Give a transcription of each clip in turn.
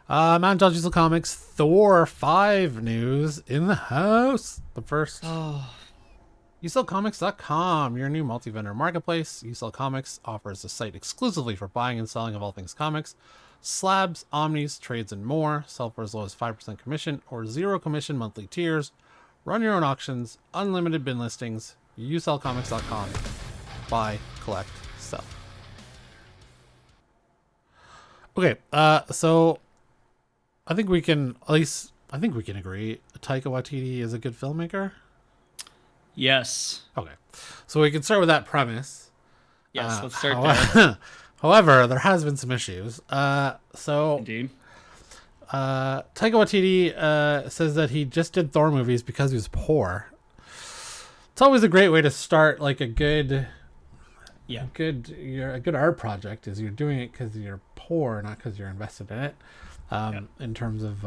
Mount Digital Comics Thor 5 news in the house. But first, Oh, usellcomics.com, your new multi-vendor marketplace. Usell Comics offers a site exclusively for buying and selling of all things comics. Slabs, omnis, trades, and more. Sell for as low as 5% commission or zero commission monthly tiers. Run your own auctions, unlimited bin listings. Usellcomics.com. Buy, collect, sell. Okay, so I think we can agree Taika Waititi is a good filmmaker. yes. Okay, so we can start with that premise. Yes, let's start there. However, there has been some issues. Indeed. Taika Waititi says that he just did Thor movies because he was poor. It's always a great way to start, like a good art project. Is you're doing it because you're poor, not because you're invested in it. In terms of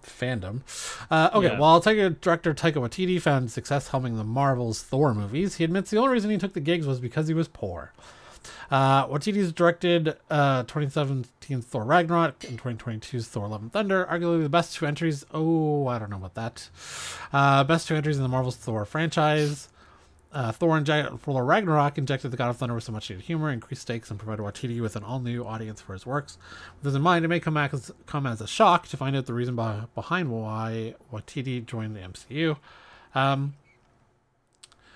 fandom. While director Taika Waititi found success helming the Marvel's Thor movies, he admits the only reason he took the gigs was because he was poor. Waititi's directed 2017's Thor Ragnarok and 2022's Thor Love and Thunder, arguably the best two entries. Oh, I don't know about that. Best two entries in the Marvel's Thor franchise. Thor Ragnarok injected the God of Thunder with so much needed humor, increased stakes, and provided Waititi with an all-new audience for his works. With this in mind, it may come as a shock to find out the reason behind why Waititi joined the MCU.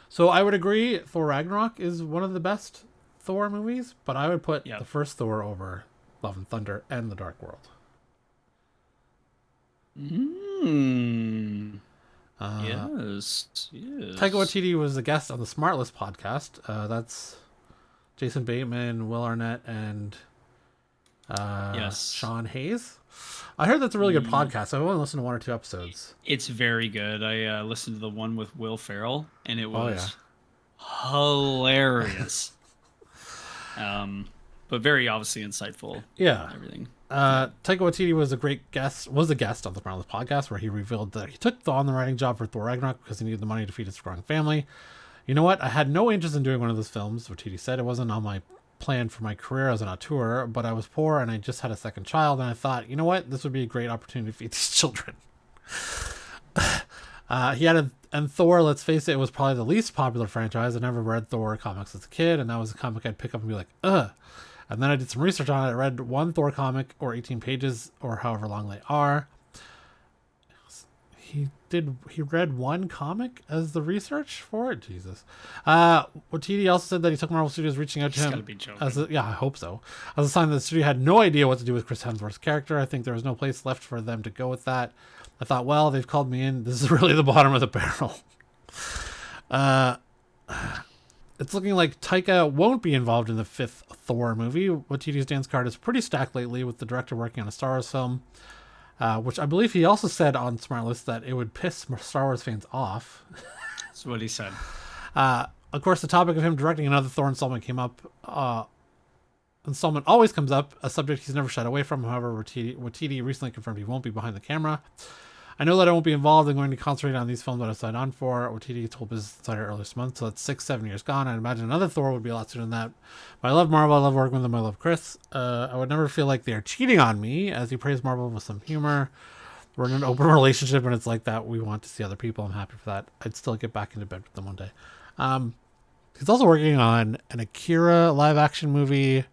So I would agree Thor Ragnarok is one of the best Thor movies, but I would put the first Thor over Love and Thunder and The Dark World. Yes. Taika Waititi was a guest on the Smartlist podcast. That's Jason Bateman, Will Arnett, and Sean Hayes. I heard that's a really good podcast. I've only listened to one or two episodes. It's very good. I listened to the one with Will Ferrell, and it was hilarious. But very obviously insightful. Yeah. Everything. Taika Waititi was a guest on the Smartless podcast, where he revealed that he took on the writing job for Thor Ragnarok because he needed the money to feed his growing family. You know what? I had no interest in doing one of those films, Waititi said. It wasn't on my plan for my career as an auteur, but I was poor and I just had a second child, and I thought, you know what? This would be a great opportunity to feed these children. And Thor, let's face it, was probably the least popular franchise. I never read Thor comics as a kid, and that was a comic I'd pick up and be like, ugh. And then I did some research on it. I read one Thor comic, or 18 pages, or however long they are. He read one comic as the research for it? Jesus. Waititi also said that he took Marvel Studios reaching out to him. Gotta be joking. I hope so. As a sign that the studio had no idea what to do with Chris Hemsworth's character. I think there was no place left for them to go with that. I thought, well, they've called me in. This is really the bottom of the barrel. It's looking like Taika won't be involved in the fifth Thor movie. Waititi's dance card is pretty stacked lately, with the director working on a Star Wars film, which I believe he also said on Smartlist that it would piss Star Wars fans off. That's what he said. Of course, the topic of him directing another Thor installment came up. Installment always comes up, a subject he's never shied away from. However, Waititi recently confirmed he won't be behind the camera. I know that I won't be involved. I'm going to concentrate on these films that I signed on for. Waititi told Business Insider earlier this month, so that's 6-7 years gone. I'd imagine another Thor would be a lot sooner than that. But I love Marvel. I love working with them. I love Chris. I would never feel like they're cheating on me, as he praised Marvel with some humor. We're in an open relationship, and it's like that. We want to see other people. I'm happy for that. I'd still get back into bed with them one day. He's also working on an Akira live-action movie.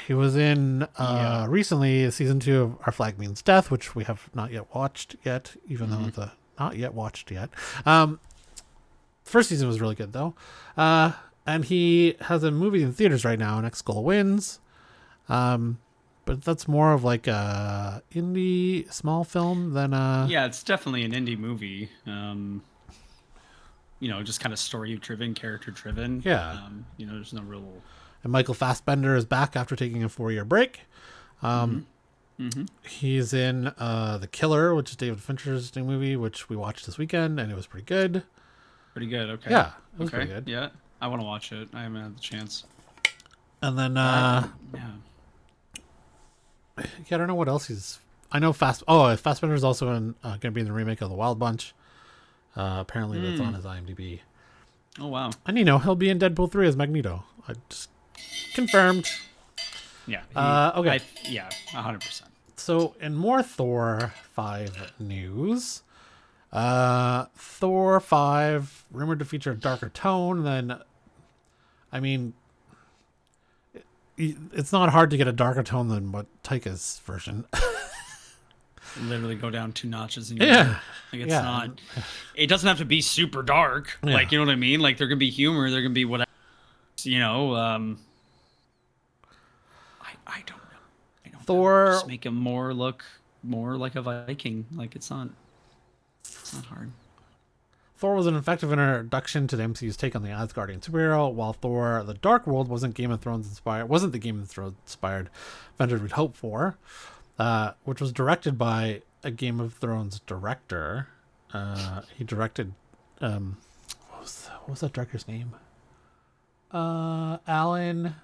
He was in recently season 2 of Our Flag Means Death, which we have not yet watched yet, even though it's not yet watched yet. First season was really good though. And he has a movie in theaters right now, Next Goal Wins. But that's more of like a indie small film than Yeah, it's definitely an indie movie. Just kind of story driven, character driven. Yeah. There's no real. And Michael Fassbender is back after taking a 4-year break. He's in The Killer, which is David Fincher's new movie, which we watched this weekend, and it was pretty good. Pretty good, okay. Yeah, it was pretty good. Yeah, I want to watch it. I haven't had the chance. And then, yeah, I don't know what else he's... I know Fassbender's also going to be in the remake of The Wild Bunch. Apparently that's on his IMDb. Oh, wow. And, he'll be in Deadpool 3 as Magneto. I just confirmed. Yeah. Okay. 100%. So, in more Thor 5 news, Thor 5 rumored to feature a darker tone than. I mean, it's not hard to get a darker tone than what Taika's version. Literally go down 2 notches in Yeah. Like it's not. It doesn't have to be super dark. Yeah. Like, you know what I mean? Like, there can be humor. There can be whatever. You know. I don't know. Thor. Just make him look more like a Viking. Like, it's not hard. Thor was an effective introduction to the MCU's take on the Asgardian superhero, while Thor: The Dark World wasn't the Game of Thrones inspired Avengers we'd hoped for, which was directed by a Game of Thrones director. He directed what was that director's name? Alan.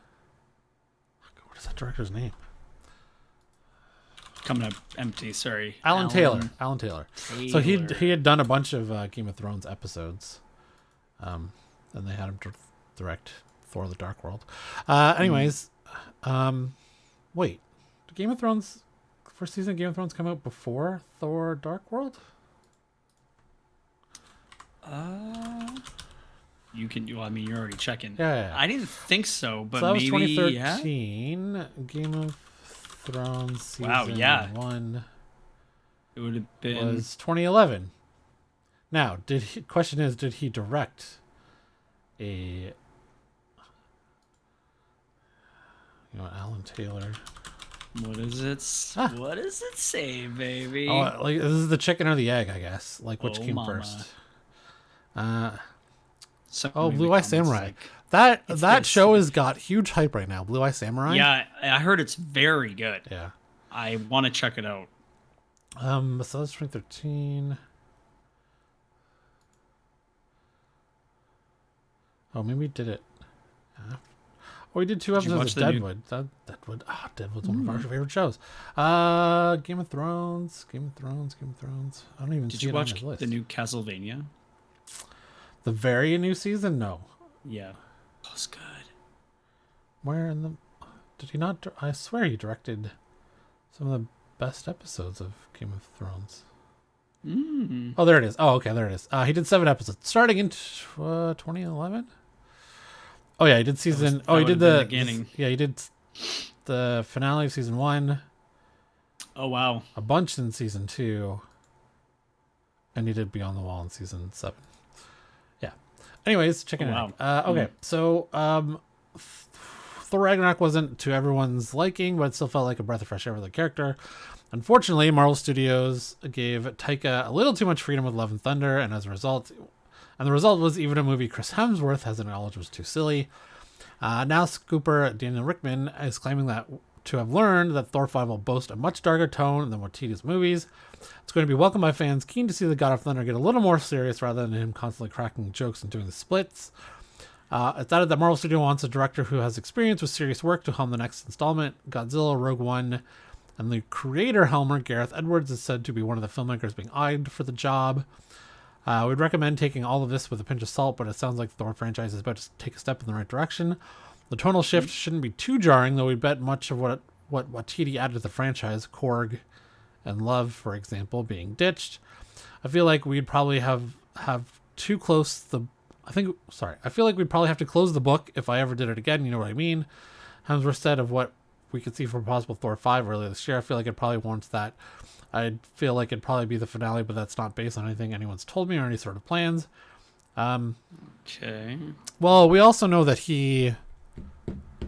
What is that director's name? Coming up empty. Sorry, Alan Taylor. So he had done a bunch of Game of Thrones episodes, and they had him direct Thor: The Dark World. Anyways, wait, did Game of Thrones first season of Game of Thrones come out before Thor: Dark World? You can. Well, I mean, you're already checking. Yeah. I didn't think so, but So that was maybe 2013. Yeah? Game of Thrones season Wow, yeah. 1 It would have been. was 2011. Now, question is, did he direct a? Alan Taylor. What does it? What does it say, baby? Oh, like this is the chicken or the egg, I guess. Like which came mama. first? Blue Eye Samurai. Like, that show has got huge hype right now. Blue Eye Samurai. Yeah, I heard it's very good. Yeah. I want to check it out. So that's 2013. Oh, maybe we did it. We did 2 episodes of Deadwood. Deadwood's one of our favorite shows. Game of Thrones. I don't even Did see you it on watch his list. the new Castlevania? The very new season? No. Yeah. That was good. Where in the... Did he not... I swear he directed some of the best episodes of Game of Thrones. Oh, there it is. Oh, okay, there it is. He did 7 episodes. Starting in 2011? Oh, yeah, he did season... he did the... beginning. He did the finale of season 1. Oh, wow. A bunch in season 2. And he did Beyond the Wall in season 7. Yeah. Anyways, chicken and egg. Okay, so... Thor Ragnarok wasn't to everyone's liking, but it still felt like a breath of fresh air for the character. Unfortunately, Marvel Studios gave Taika a little too much freedom with Love and Thunder, and the result was even a movie Chris Hemsworth has acknowledged was too silly. Now Scooper Daniel Rickman is claiming that to have learned that Thor 5 will boast a much darker tone than Waititi's movies. It's going to be welcomed by fans keen to see the God of Thunder get a little more serious rather than him constantly cracking jokes and doing the splits. It's added that Marvel Studio wants a director who has experience with serious work to helm the next installment. Godzilla, Rogue One, and the creator helmer, Gareth Edwards, is said to be one of the filmmakers being eyed for the job. We'd recommend taking all of this with a pinch of salt, but it sounds like the Thor franchise is about to take a step in the right direction. The tonal shift shouldn't be too jarring, though we bet much of what Waititi added to the franchise, Korg and Love, for example, being ditched. I feel like we'd probably have too close I feel like we'd probably have to close the book if I ever did it again. You know what I mean? Hemsworth said of what we could see for possible Thor 5 earlier this year. I feel like it probably warrants that. I feel like it'd probably be the finale, but that's not based on anything anyone's told me or any sort of plans. Okay. Well, we also know that he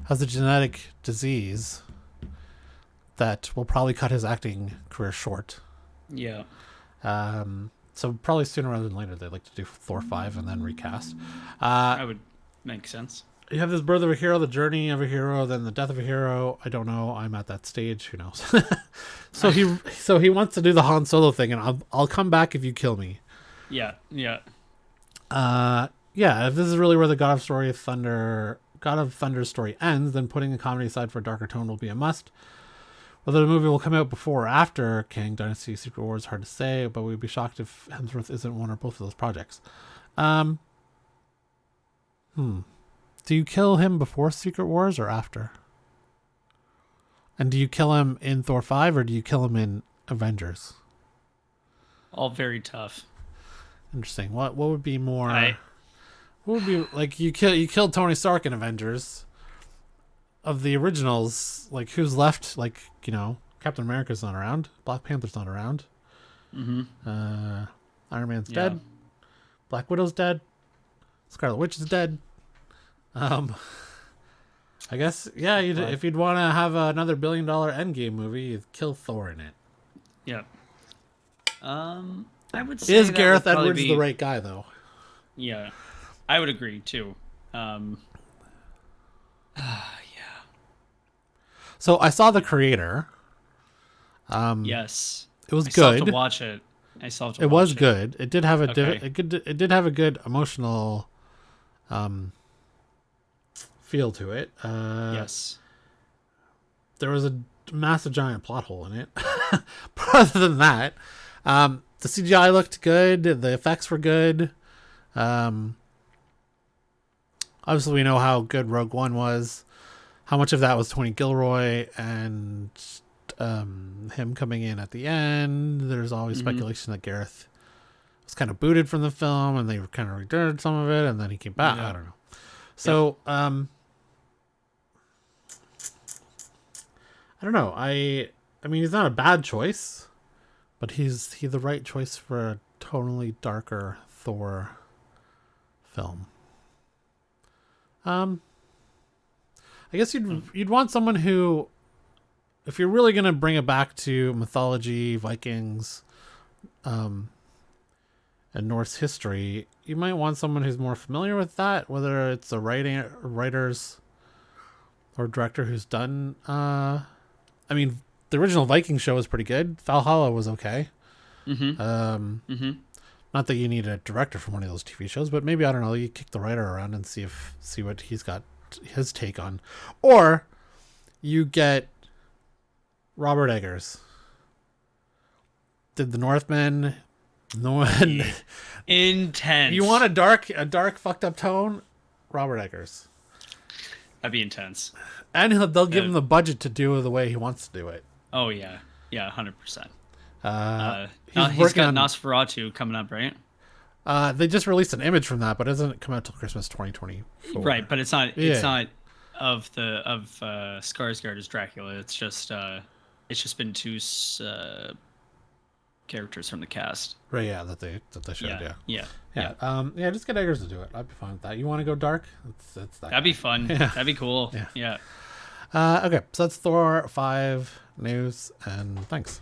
has a genetic disease that will probably cut his acting career short. Yeah. So probably sooner rather than later, they'd like to do Thor 5 and then recast. That would make sense. You have this birth of a hero, the journey of a hero, then the death of a hero. I don't know. I'm at that stage. Who knows? So he wants to do the Han Solo thing, and I'll come back if you kill me. Yeah. If this is really where the God of Thunder's story ends, then putting a comedy aside for a darker tone will be a must. Whether the movie will come out before or after Kang Dynasty Secret Wars is hard to say, but we'd be shocked if Hemsworth isn't one or both of those projects. Do you kill him before Secret Wars or after? And do you kill him in Thor 5 or do you kill him in Avengers? All very tough. Interesting. What would be more? What would be like you killed Tony Stark in Avengers. Of the originals, like who's left? Like Captain America's not around. Black Panther's not around. Iron Man's dead. Black Widow's dead. Scarlet Witch is dead. I guess if you'd want to have another $1 billion Endgame movie, you'd kill Thor in it. Yeah. I would say is Gareth Edwards the right guy though? Yeah, I would agree too. So I saw The Creator. Yes, it was I good. Still have to watch it. It was good. It did have a it did have a good emotional feel to it. Yes. There was a massive giant plot hole in it. But other than that, the CGI looked good. The effects were good. Obviously, we know how good Rogue One was. How much of that was Tony Gilroy and him coming in at the end. There's always speculation that Gareth was kind of booted from the film and they kind of returned some of it and then he came back. I don't know. So, I don't know. I mean, he's not a bad choice, but he's the right choice for a tonally darker Thor film. I guess you'd want someone who, if you're really going to bring it back to mythology, Vikings, and Norse history, you might want someone who's more familiar with that, whether it's a writers or director who's done, I mean, the original Viking show was pretty good. Valhalla was okay. Not that you need a director from one of those TV shows, but maybe, I don't know, you kick the writer around and see what he's got his take on, or you get Robert Eggers. Did the Northmen? No one. Intense. You want a dark fucked up tone? Robert Eggers. That'd be intense. And they'll give him the budget to do it the way he wants to do it. Oh yeah, 100%. He's got Nosferatu coming up, right? They just released an image from that, but it doesn't come out till Christmas 2024. Right, but it's not. It's not of Skarsgård as Dracula. It's just been two characters from the cast. Right. Yeah. That they showed. Yeah. Just get Eggers to do it. I'd be fine with that. You want to go dark? That'd be fun. Yeah. That'd be cool. Yeah. Okay. So that's Thor 5 news, and thanks.